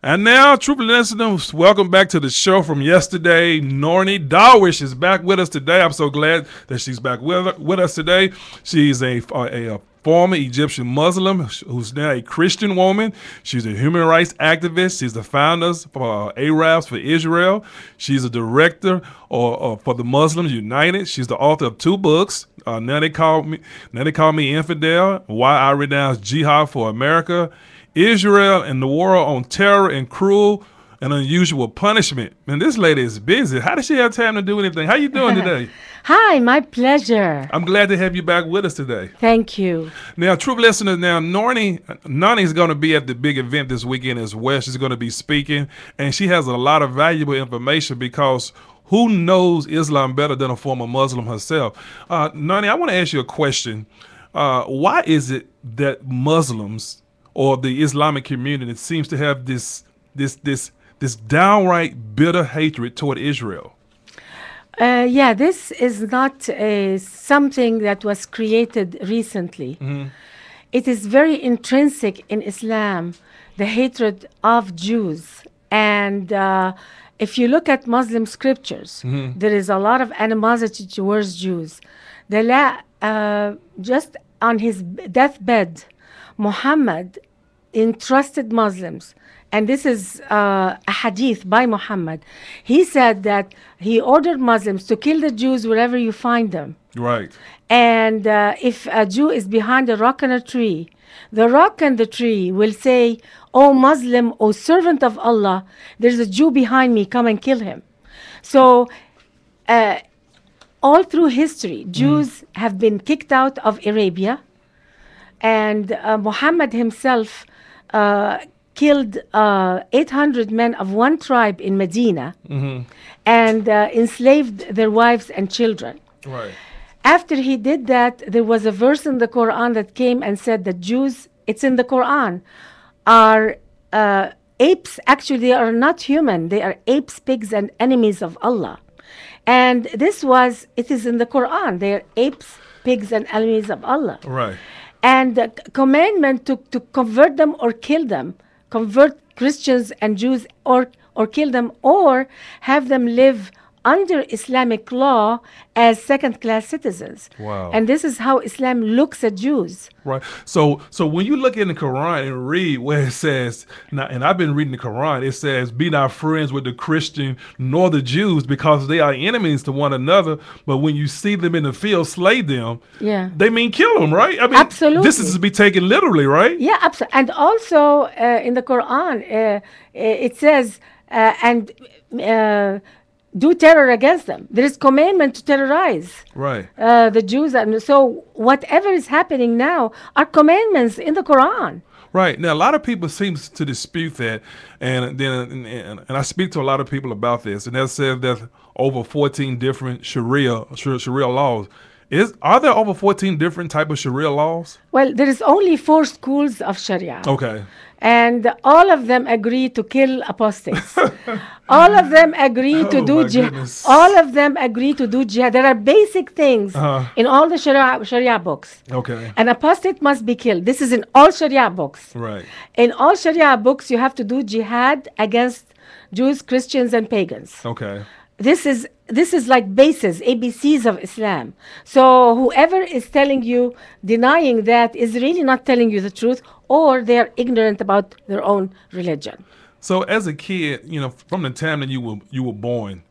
And now, true listeners, welcome back to the show from yesterday. Nonie Darwish is back with us today. I'm so glad that she's back with us today. She's a former Egyptian Muslim who's now a Christian woman. She's a human rights activist. She's the founder for Arabs for Israel. She's a director for the Muslims United. She's the author of 2 books. Now they call me infidel. Why I renounce jihad for America, Israel and the world on terror and cruel and unusual punishment. Man, this lady is busy. How does she have time to do anything? How you doing today? Hi, my pleasure. I'm glad to have you back with us today. Thank you. Now, true listeners, now Nonie is going to be at the big event this weekend as well. She's going to be speaking, and she has a lot of valuable information because who knows Islam better than a former Muslim herself? Nonie, I want to ask you a question. Why is it that Muslims or the Islamic community seems to have this downright bitter hatred toward Israel? This is not something that was created recently. Mm-hmm. It is very intrinsic in Islam, the hatred of Jews. And if you look at Muslim scriptures, Mm-hmm. there is a lot of animosity towards Jews. Just on his deathbed, Muhammad entrusted Muslims, and this is a hadith by Muhammad. He said that he ordered Muslims to kill the Jews wherever you find them. Right. And if a Jew is behind a rock and a tree, the rock and the tree will say, "O Muslim, O servant of Allah, there's a Jew behind me, come and kill him." So all through history, Jews have been kicked out of Arabia, and Muhammad himself killed 800 men of one tribe in Medina, Mm-hmm. and enslaved their wives and children. Right. After he did that, there was a verse in the Quran that came and said that Jews, it's in the Quran, are apes. Actually, they are not human. They are apes, pigs, and enemies of Allah. And it is in the Quran. They are apes, pigs, and enemies of Allah. Right. And the commandment to convert them or kill them, convert Christians and Jews or kill them, or have them live under Islamic law as second-class citizens. Wow. And this is how Islam looks at Jews. Right. So when you look in the Quran and read where it says, now, and I've been reading the Quran, it says, "Be not friends with the Christian nor the Jews because they are enemies to one another. But when you see them in the field, slay them." Yeah. They mean kill them, right? I mean, Absolutely. This is to be taken literally, right? Yeah, absolutely. And also in the Quran, it says, do terror against them. There is commandment to terrorize Right. the Jews. And so whatever is happening now are commandments in the Quran. Right. Now, a lot of people seem to dispute that, and I speak to a lot of people about this, and they said there's over 14 different Sharia laws. Are there over 14 different type of Sharia laws? Well, there is only 4 schools of Sharia. Okay. And all of them agree to kill apostates. All of them agree to do jihad. All of them agree to do jihad. There are basic things in all the Sharia books. Okay. An apostate must be killed. This is in all Sharia books. Right. In all Sharia books, you have to do jihad against Jews, Christians, and pagans. Okay. This is like bases, ABCs of Islam. So whoever is telling you, denying that, is really not telling you the truth, or they are ignorant about their own religion. So as a kid, from the time that you were born,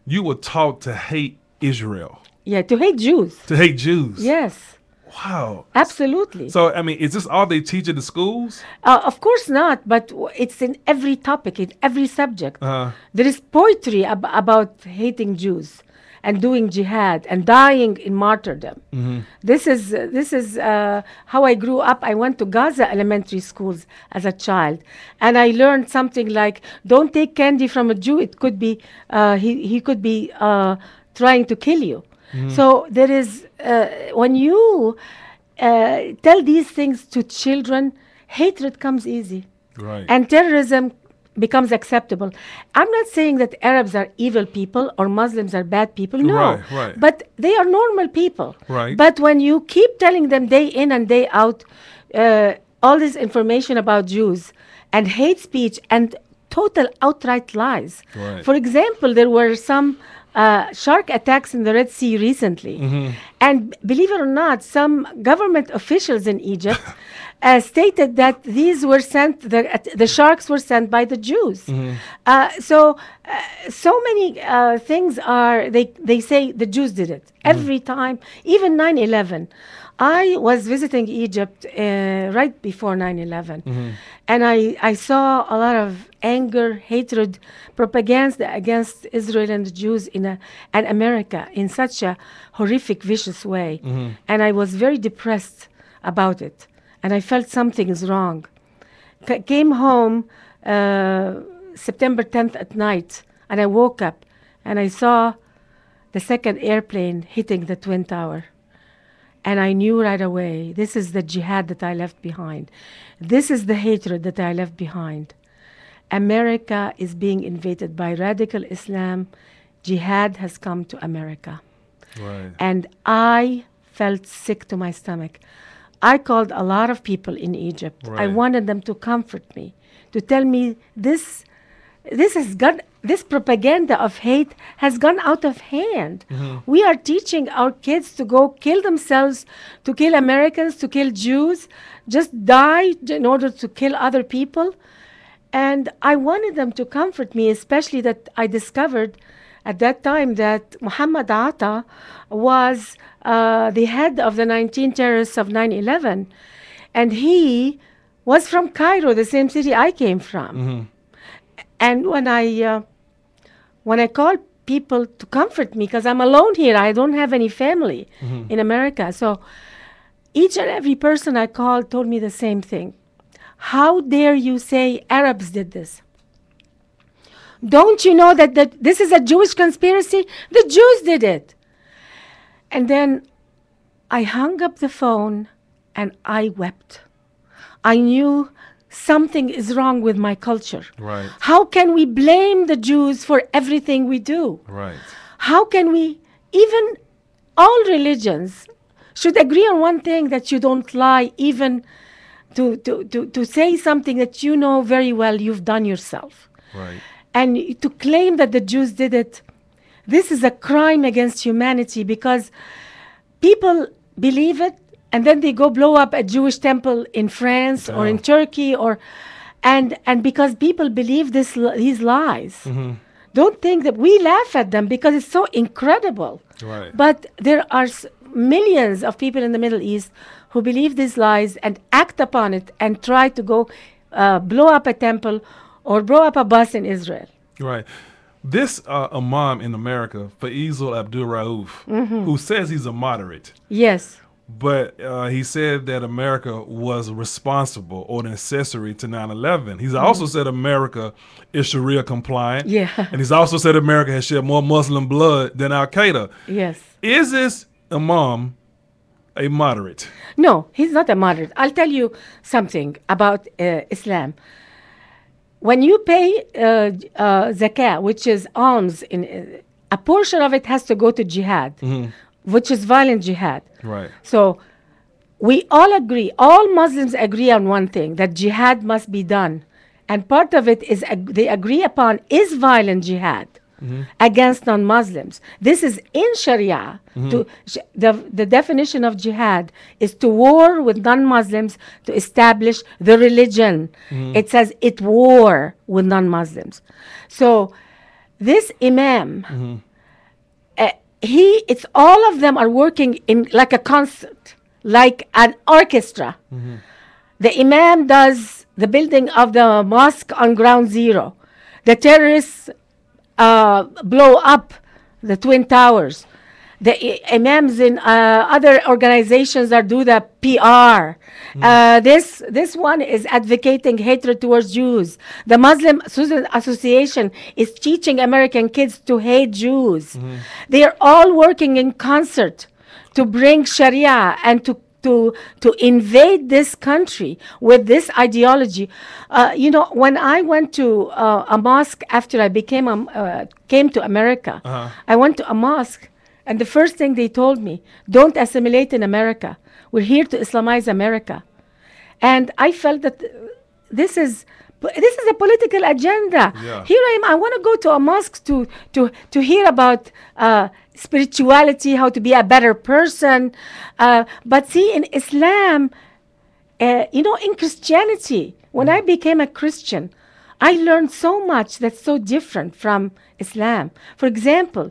you were taught to hate Israel. Yeah, to hate Jews. To hate Jews. Yes. Wow. Absolutely. So, I mean, is this all they teach in the schools? Of course not, but it's in every topic, in every subject. There is poetry about hating Jews and doing jihad and dying in martyrdom. Mm-hmm. This is how I grew up. I went to Gaza elementary schools as a child, and I learned something like, don't take candy from a Jew. It could be, he could be trying to kill you. Mm-hmm. So there is, when you tell these things to children, hatred comes easy. Right. And terrorism becomes acceptable. I'm not saying that Arabs are evil people or Muslims are bad people. No. Right. But they are normal people. Right. But when you keep telling them day in and day out all this information about Jews, and hate speech and total outright lies. Right. For example, there were some shark attacks in the Red Sea recently. And believe it or not, some government officials in Egypt stated that these were sent, the sharks were sent by the Jews. So many things are, they say the Jews did it. Every time, even 9/11. I was visiting Egypt right before 9/11, and I saw a lot of anger, hatred, propaganda against Israel and the Jews and America in such a horrific, vicious way. And I was very depressed about it, and I felt something is wrong. Came home September 10th at night, and I woke up, and I saw the second airplane hitting the Twin Tower. And I knew right away, this is the jihad that I left behind. This is the hatred that I left behind. America is being invaded by radical Islam. Jihad has come to America. Right. And I felt sick to my stomach. I called a lot of people in Egypt. I Right. wanted them to comfort me, to tell me this propaganda of hate has gone out of hand. We are teaching our kids to go kill themselves, to kill Americans, to kill Jews, just die in order to kill other people. And I wanted them to comfort me, especially that I discovered at that time that Muhammad Atta was the head of the 19 terrorists of 9/11. And he was from Cairo, the same city I came from. And when I call people to comfort me, because I'm alone here, I don't have any family in America. So each and every person I called told me the same thing. How dare you say Arabs did this? Don't you know that this is a Jewish conspiracy? The Jews did it. And then I hung up the phone and I wept. I knew something is wrong with my culture. Right. How can we blame the Jews for everything we do? Right. How can we, even all religions should agree on one thing, that you don't lie, even to say something that you know very well you've done yourself. Right. And to claim that the Jews did it, this is a crime against humanity, because people believe it, and then they go blow up a Jewish temple in France or in Turkey, and because people believe these lies. Don't think that we laugh at them because it's so incredible. Right. But there are millions of people in the Middle East who believe these lies and act upon it and try to go blow up a temple or blow up a bus in Israel. Right. This imam in America, Faisal Abdul Rauf, who says he's a moderate, Yes. but he said that America was responsible or an accessory to 9/11. He's also said America is Sharia compliant. Yeah. And he's also said America has shed more Muslim blood than Al-Qaeda. Yes. Is this imam a moderate? No, he's not a moderate. I'll tell you something about Islam. When you pay zakah, which is alms, a portion of it has to go to jihad, which is violent jihad. Right. So we all agree, all Muslims agree on one thing, that jihad must be done. And part of it is they agree upon is violent jihad against non-Muslims. This is in Sharia. The definition of jihad is to war with non-Muslims to establish the religion. It says it war with non-Muslims. So this imam, it's all of them are working in like a concert, like an orchestra. The imam does the building of the mosque on ground zero. The terrorists blow up the Twin Towers. The imams in other organizations do the PR. This one is advocating hatred towards Jews. The Muslim Association is teaching American kids to hate Jews. They are all working in concert to bring Sharia and to invade this country with this ideology. When I went to a mosque after I came to America, I went to a mosque, and the first thing they told me, don't assimilate in America. We're here to Islamize America. And I felt that this is But this is a political agenda. Yeah. Here I am. I want to go to a mosque to hear about spirituality, how to be a better person. But see, in Islam, in Christianity, when I became a Christian, I learned so much that's so different from Islam. For example,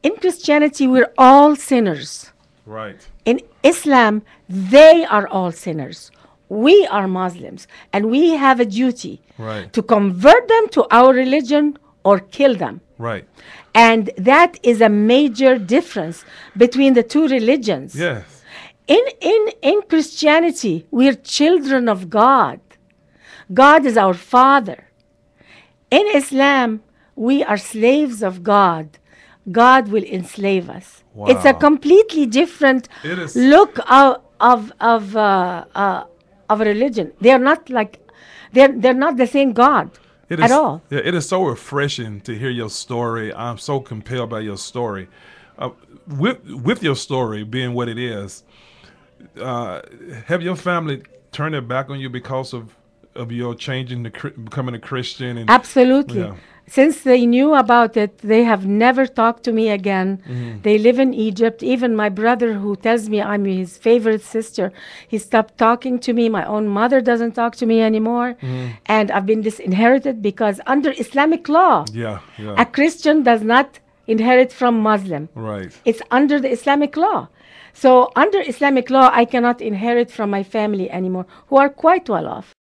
in Christianity, we're all sinners. Right. In Islam, they are all sinners. We are Muslims, and we have a duty Right. to convert them to our religion or kill them. Right. And that is a major difference between the two religions. Yes. In Christianity, we're children of God. God is our Father. In Islam, we are slaves of God. God will enslave us. Wow. It's a completely different It is. look of a religion. They are not like they're not the same God It at is, all. Yeah, it is so refreshing to hear your story. I'm so compelled by your story. With your story being what it is, have your family turned their back on you because of your changing becoming a Christian? And Absolutely. Yeah. Since they knew about it, they have never talked to me again. They live in Egypt. Even my brother, who tells me I'm his favorite sister, he stopped talking to me. My own mother doesn't talk to me anymore. And I've been disinherited because under Islamic law, Yeah, a yeah. Christian does not inherit from Muslim. Right. It's under the Islamic law. So under Islamic law, I cannot inherit from my family anymore, who are quite well off.